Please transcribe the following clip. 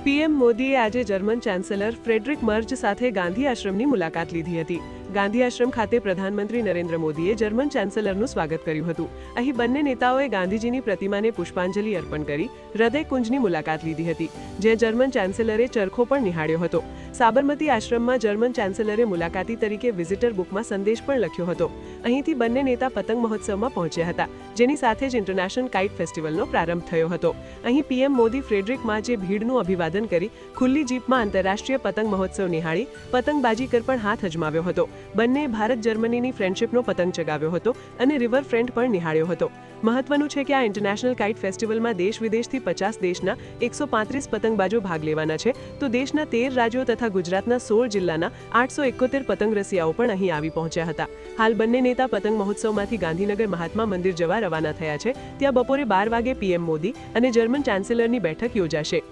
PM મોદીએ આજે German chancellor Frederick merge સાથે ગાંધી આશ્રમની મુલાકાત લીધી હતી. ગાંધી આશ્રમ ખાતે પ્રધાનમંત્રી નરેન્દ્ર મોદીએ જર્મન ચાન્સેલરનું સ્વાગત કર્યું હતું. અહીં બંને નેતાઓએ ગાંધીજીની પ્રતિમાને પુષ્પાંજલિ અર્પણ કરી હૃદયકુંજની મુલાકાત લીધી હતી, જ્યાં જર્મન ચાન્સેલરે ચરખો પણ નિહાળ્યો હતો. સાબરમતી આશ્રમમાં જર્મન ચાન્સેલરે મુલાકાતી તરીકે વિઝિટર બુકમાં સંદેશ પણ લખ્યો હતો. અહીંથી બંને નેતા પતંગ મહોત્સવમાં પહોંચ્યા હતા, જેની સાથે જ ઇન્ટરનેશનલ કાઇટ ફેસ્ટિવલનો પ્રારંભ થયો હતો. અહીં પીએમ મોદી ફ્રેડરિક માર્જે ભીડનું અભિવાદન કરી ખુલ્લી જીપમાં આંતરરાષ્ટ્રીય પતંગ મહોત્સવ નિહાળી પતંગબાજી કર પણ હાથ અજમાવ્યો હતો. બંને ભારત જર્મનીની ફ્રેન્ડશિપનો પતંગ ચગાવ્યો હતો અને રિવર ફ્રન્ટ પણ નિહાળ્યો હતો. મહત્વનું છે કે આ ઇન્ટરનેશનલ કાઇટ ફેસ્ટિવલમાં દેશ વિદેશથી 50 દેશના 135 પતંગબાજો ભાગ લેવાના છે, તો દેશના 13 રાજ્યો તથા ગુજરાતના 16 જિલ્લાના 871 પતંગ રસિયાઓ પણ અહીં આવી પહોંચ્યા હતા. હાલ બંને નેતા પતંગ મહોત્સવમાંથી ગાંધીનગર મહાત્મા મંદિર જવા રવાના થયા છે. ત્યાં બપોરે 12 વાગે પીએમ મોદી અને જર્મન ચાન્સેલરની બેઠક યોજાશે.